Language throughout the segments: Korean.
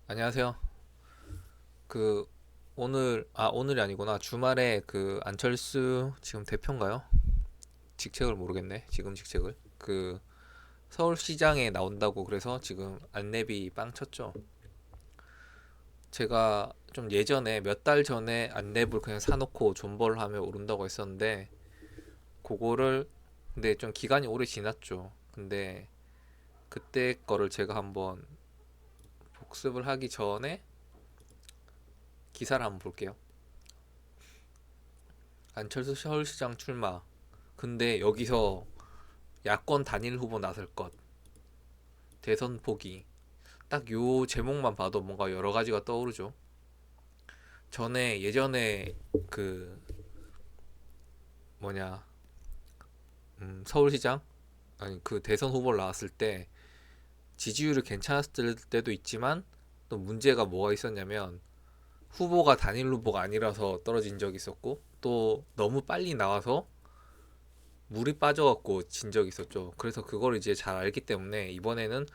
안녕하세요. 그 오늘이 아니구나. 주말에 그 안철수 지금 대표인가요? 직책을 모르겠네. 지금 직책을. 그 서울시장에 나온다고 그래서 지금 안내비 빵 쳤죠. 제가 좀 예전에 몇 달 전에 안내비를 그냥 사놓고 존버를 하며 오른다고 했었는데 그거를 근데 좀 기간이 오래 지났죠. 근데 그때 거를 제가 한번 복습을 하기 전에 기사를 한번 볼게요. 안철수 서울시장 출마. 근데 여기서 야권 단일 후보 나설 것, 대선 포기. 딱 요 제목만 봐도 뭔가 여러 가지가 떠오르죠. 전에 예전에 그 뭐냐 서울시장 아니 그 대선 후보를 나왔을 때 지지율이 괜찮았을 때도 있지만 또 문제가 뭐가 있었냐면 후보가 단일 후보가 아니라서 떨어진 적이 있었고 또 너무 빨리 나와서 물이 빠져갖고 진 적이 있었죠. 그래서 그걸 이제 잘 알기 때문에 이번에는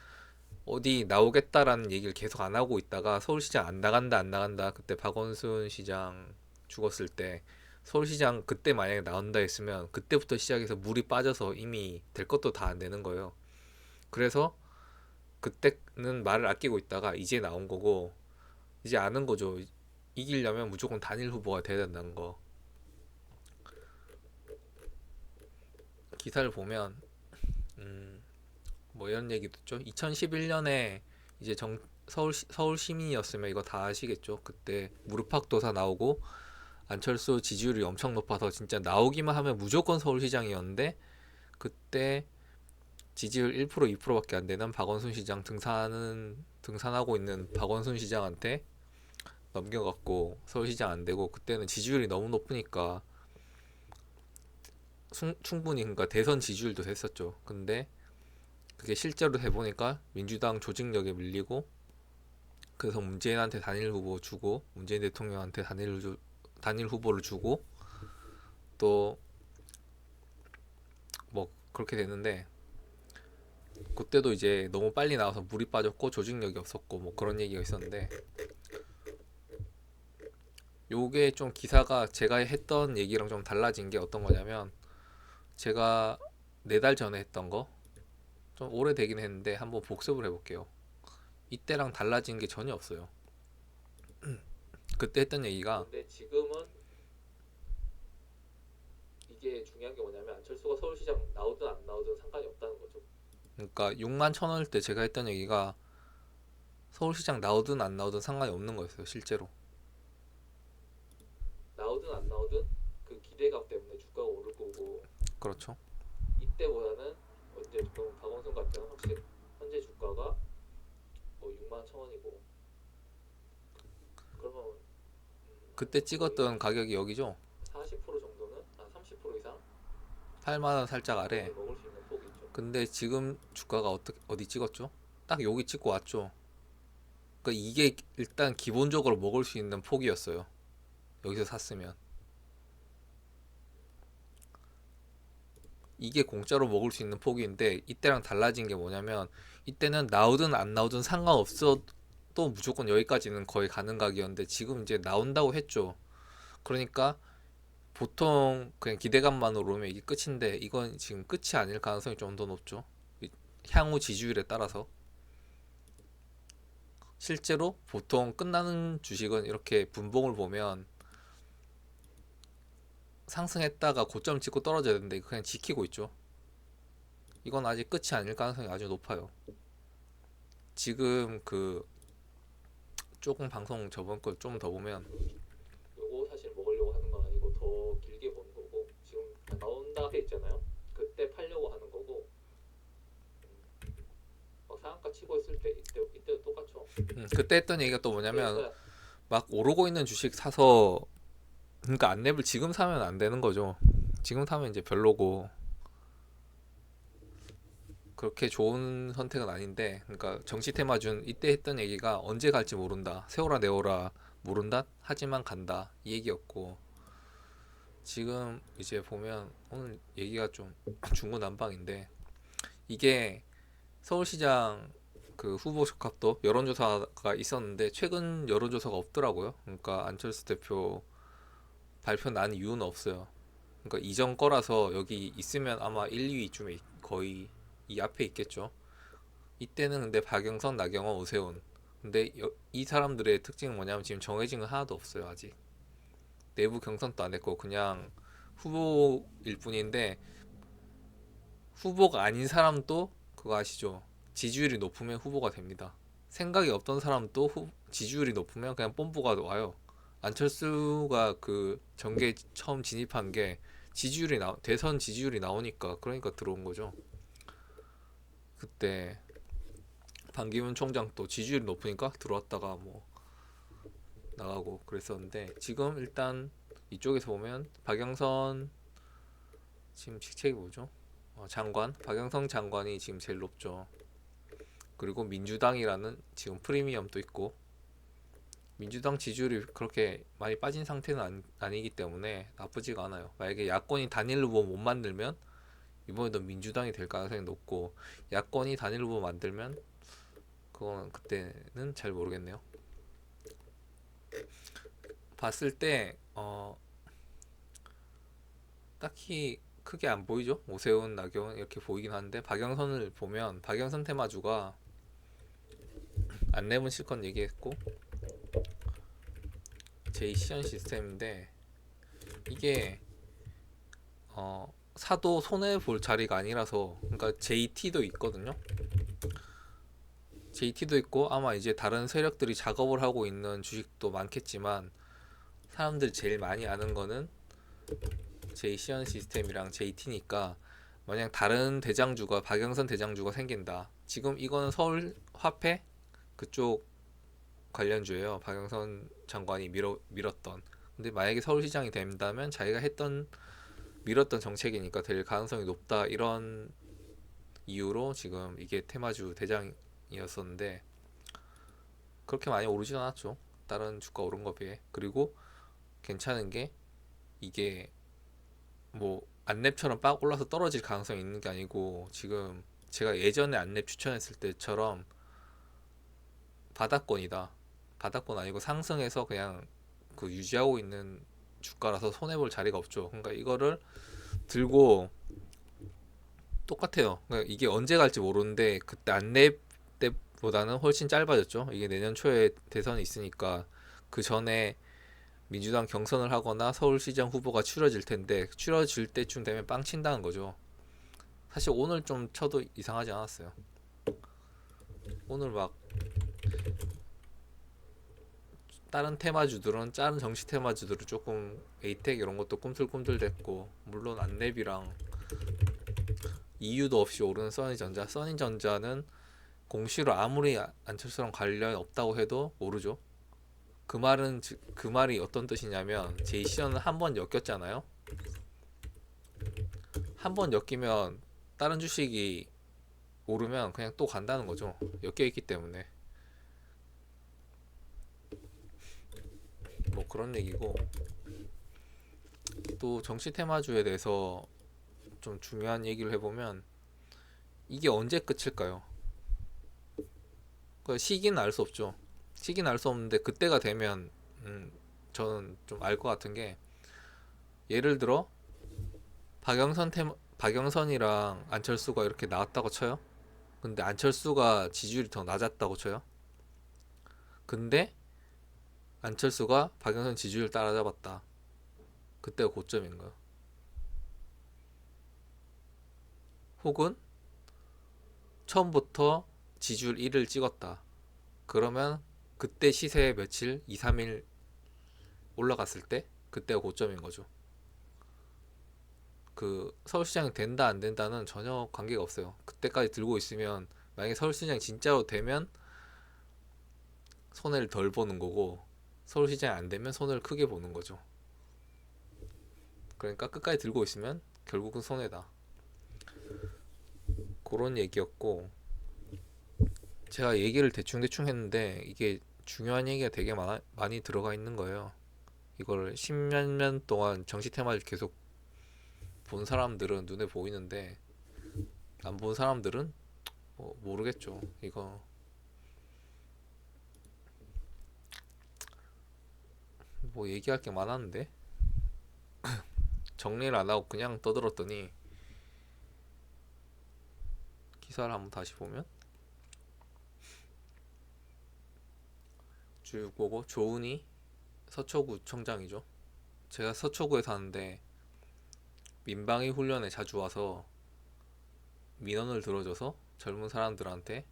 어디 나오겠다라는 얘기를 계속 안 하고 있다가 서울시장 안 나간다 안 나간다 그때 박원순 시장 죽었을 때 서울시장 그때 만약에 나온다 했으면 그때부터 시작해서 물이 빠져서 이미 될 것도 다 안 되는 거예요. 그래서 그때는 말을 아끼고 있다가 이제 나온 거고 이제 아는 거죠. 이기려면 무조건 단일 후보가 돼야 된다는 거. 기사를 보면 뭐 이런 얘기도 있죠. 2011년에 이제 서울 시민이었으면 이거 다 아시겠죠. 그때 무릎팍도사 나오고 안철수 지지율이 엄청 높아서 진짜 나오기만 하면 무조건 서울시장이었는데 그때 지지율 1% 2%밖에 안 되는 박원순 시장 등산하고 있는 박원순 시장한테 넘겨갖고 서울시장 안 되고 그때는 지지율이 너무 높으니까 충분히 그러니까 대선 지지율도 됐었죠. 근데 그게 실제로 해보니까 민주당 조직력에 밀리고 그래서 문재인한테 단일 후보 주고 문재인 대통령한테 단일 후보를 주고 또 뭐 그렇게 됐는데 그때도 이제 너무 빨리 나와서 물이 빠졌고 조직력이 없었고 뭐 그런 얘기가 있었는데 요게 좀 기사가 제가 했던 얘기랑 좀 달라진 게 어떤 거냐면 제가 4달 전에 했던 거 좀 오래되긴 했는데 한번 복습을 해볼게요. 이때랑 달라진 게 전혀 없어요. 그때 했던 얘기가 근데 지금은 이게 중요한 게 뭐냐면 안철수가 서울시장 나오든 안 나오든 상관이 없다는 거죠. 그러니까 6만 천 원일 때 제가 했던 얘기가 서울시장 나오든 안 나오든 상관이 없는 거였어요. 실제로 나오든 안 나오든 그 기대감 때문에 주가가 오를 거고 그렇죠. 이때보다는 어쨌든 박원순 같은 경우는 확실히 현재 주가가 뭐 6만 천 원이고 그러면 그때 찍었던 가격이 여기죠. 40% 정도는 30% 이상 8만 원 살짝 아래. 먹을 수 있는 폭이 있죠. 근데 지금 주가가 어디 찍었죠? 딱 여기 찍고 왔죠. 그러니까 이게 일단 기본적으로 먹을 수 있는 폭이었어요. 여기서 샀으면 이게 공짜로 먹을 수 있는 폭인데 이때랑 달라진 게 뭐냐면 이때는 나오든 안 나오든 상관없어 또 무조건 여기까지는 거의 가는 각이었는데 지금 이제 나온다고 했죠. 그러니까 보통 그냥 기대감만으로 오면 이게 끝인데 이건 지금 끝이 아닐 가능성이 좀 더 높죠. 향후 지지율에 따라서 실제로 보통 끝나는 주식은 이렇게 분봉을 보면 상승했다가 고점 찍고 떨어져야 되는데 이거 그냥 지키고 있죠. 이건 아직 끝이 아닐 가능성이 아주 높아요. 지금 그 조금 방송 저번 거 좀 더 보면 요거 사실 먹으려고 하는 건 아니고 더 길게 보는 거고 지금 나온다 돼 있잖아요. 그때 팔려고 하는 거고 막 상한가 치고 있을 때 이때도 똑같죠. 그때 했던 얘기가 또 뭐냐면 그러니까 막 오르고 있는 주식 사서 그러니까 안랩을 지금 사면 안 되는 거죠. 지금 사면 이제 별로고 그렇게 좋은 선택은 아닌데 그러니까 정치 테마준 이때 했던 얘기가 언제 갈지 모른다 세워라 내워라 모른다 하지만 간다 이 얘기였고 지금 이제 보면 오늘 얘기가 좀 중구난방인데 이게 서울시장 그 후보 적합도 여론조사가 있었는데 최근 여론조사가 없더라고요. 그러니까 안철수 대표 발표 난 이유는 없어요. 그러니까 이전 거라서 여기 있으면 아마 1, 2위쯤에 거의 이 앞에 있겠죠. 이때는 근데 박영선, 나경원, 오세훈. 근데 이 사람들의 특징은 뭐냐면 지금 정해진 건 하나도 없어요. 아직 내부 경선도 안 했고 그냥 후보일 뿐인데, 후보가 아닌 사람도 그거 아시죠? 지지율이 높으면 후보가 됩니다. 생각이 없던 사람도 지지율이 높으면 그냥 뽐뿌가 와요. 안철수가 그 정계 처음 진입한 게 대선 지지율이 나오니까, 그러니까 들어온 거죠. 그때 반기문 총장도 지지율이 높으니까 들어왔다가 뭐 나가고 그랬었는데, 지금 일단 이쪽에서 보면 박영선 지금 직책이 뭐죠? 장관, 박영선 장관이 지금 제일 높죠. 그리고 민주당이라는 지금 프리미엄도 있고, 민주당 지지율이 그렇게 많이 빠진 상태는 아니기 때문에 나쁘지가 않아요. 만약에 야권이 단일 후보 못 만들면 이번에도 민주당이 될 가능성이 높고, 야권이 단일 후보 만들면 그건 그때는 잘 모르겠네요. 봤을 때 딱히 크게 안 보이죠? 오세훈, 나경원 이렇게 보이긴 하는데, 박영선을 보면 박영선 테마주가 안내문 실컷 얘기했고 제2시연 시스템인데, 이게 사도 손해 볼 자리가 아니라서, 그러니까 JT도 있거든요. JT도 있고 아마 이제 다른 세력들이 작업을 하고 있는 주식도 많겠지만, 사람들 제일 많이 아는 거는 제2시연 시스템이랑 JT니까, 만약 다른 대장주가 박영선 대장주가 생긴다. 지금 이거는 서울 화폐 그쪽 관련주예요. 박영선 장관이 밀었던. 근데 만약에 서울시장이 된다면 자기가 밀었던 정책이니까 될 가능성이 높다, 이런 이유로 지금 이게 테마주 대장이었었는데 그렇게 많이 오르진 않았죠. 다른 주가 오른 거 비해. 그리고 괜찮은 게, 이게 뭐 안랩처럼 빡 올라서 떨어질 가능성이 있는 게 아니고, 지금 제가 예전에 안랩 추천했을 때처럼 바닥권이다. 바닥권 아니고 상승해서 그냥 그 유지하고 있는 주가라서 손해볼 자리가 없죠. 그러니까 이거를 들고 똑같아요. 그러니까 이게 언제 갈지 모르는데, 그때 안랩 때보다는 훨씬 짧아졌죠. 이게 내년 초에 대선이 있으니까 그 전에 민주당 경선을 하거나 서울시장 후보가 추려질 텐데, 추려질 때쯤 되면 빵 친다는 거죠. 사실 오늘 좀 쳐도 이상하지 않았어요. 오늘 막 다른 정치 테마주들은 조금 에이텍 이런 것도 꿈틀꿈틀댔고, 물론 안랩이랑 이유도 없이 오르는 써니전자는 공시로 아무리 안철수랑 관련이 없다고 해도 오르죠. 그 말이 어떤 뜻이냐면, 제이시전은 한 번 엮였잖아요. 한 번 엮이면 다른 주식이 오르면 그냥 또 간다는 거죠. 엮여 있기 때문에. 뭐 그런 얘기고, 또 정치 테마주에 대해서 좀 중요한 얘기를 해보면, 이게 언제 끝일까요? 그 시기는 알 수 없죠. 시기는 알 수 없는데, 그때가 되면 저는 좀 알 것 같은 게, 예를 들어 박영선이랑 안철수가 이렇게 나왔다고 쳐요. 근데 안철수가 지지율이 더 낮았다고 쳐요. 근데 안철수가 박영선 지지율 따라잡았다. 그때가 고점인 거예요. 혹은 처음부터 지지율 1을 찍었다. 그러면 그때 시세 며칠, 2, 3일 올라갔을 때 그때가 고점인 거죠. 그 서울시장이 된다 안 된다는 전혀 관계가 없어요. 그때까지 들고 있으면, 만약에 서울시장이 진짜로 되면 손해를 덜 보는 거고, 서울시장이 안 되면 손해를 크게 보는 거죠. 그러니까 끝까지 들고 있으면 결국은 손해다. 그런 얘기였고, 제가 얘기를 대충 했는데 이게 중요한 얘기가 되게 많이 들어가 있는 거예요. 이걸 십몇 년 동안 정치 테마를 계속 본 사람들은 눈에 보이는데, 안 본 사람들은 모르겠죠. 이거 뭐 얘기할 게 많았는데 정리를 안 하고 그냥 떠들었더니 기사를 한번 다시 보면 쭉 보고 조은희 서초구 청장이죠. 제가 서초구에 사는데 민방위 훈련에 자주 와서 민원을 들어줘서 젊은 사람들한테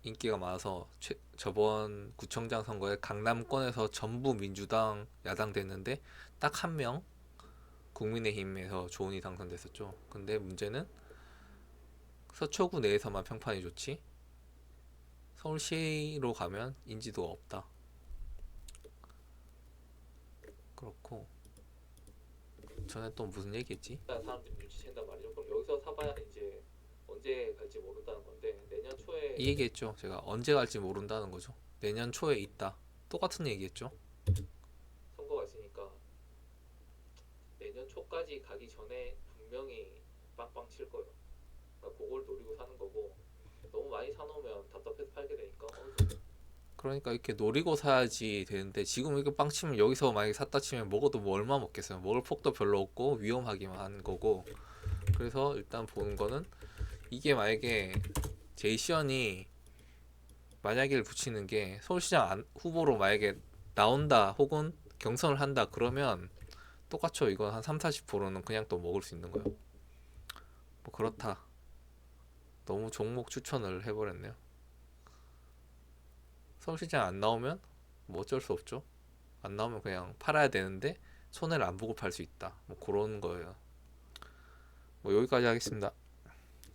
인기가 많아서 저번 구청장 선거에 강남권에서 전부 민주당 야당 됐는데 딱 한 명 국민의힘에서 조은희 당선됐었죠. 근데 문제는 서초구 내에서만 평판이 좋지 서울시로 가면 인지도가 없다. 그렇고 전에 또 무슨 얘기했지? 사람들이 눈치챈단 말이죠. 그럼 여기서 사봐야 이제 언제 갈지 모른다는 건데 내년 초에 이 얘기했죠. 제가 언제 갈지 모른다는 거죠. 내년 초에 있다. 똑같은 얘기했죠. 선거가 있으니까 내년 초까지 가기 전에 분명히 빵빵 칠 거예요. 그러니까 그걸 노리고 사는 거고 너무 많이 사놓으면 답답해서 팔게 되니까 그러니까 이렇게 노리고 사야지 되는데 지금 이렇게 빵 치면 여기서 만약에 샀다 치면 먹어도 뭐 얼마 먹겠어요. 먹을 폭도 별로 없고 위험하기만 한 거고 그래서 일단 보는 거는 이게 만약에 제이시언이 만약에를 붙이는 게 서울시장 후보로 만약에 나온다 혹은 경선을 한다 그러면 똑같죠. 이건 한 3, 40%는 그냥 또 먹을 수 있는 거예요. 뭐 그렇다. 너무 종목 추천을 해버렸네요. 서울시장 안 나오면 뭐 어쩔 수 없죠. 안 나오면 그냥 팔아야 되는데 손해를 안 보고 팔 수 있다. 뭐 그런 거예요. 뭐 여기까지 하겠습니다.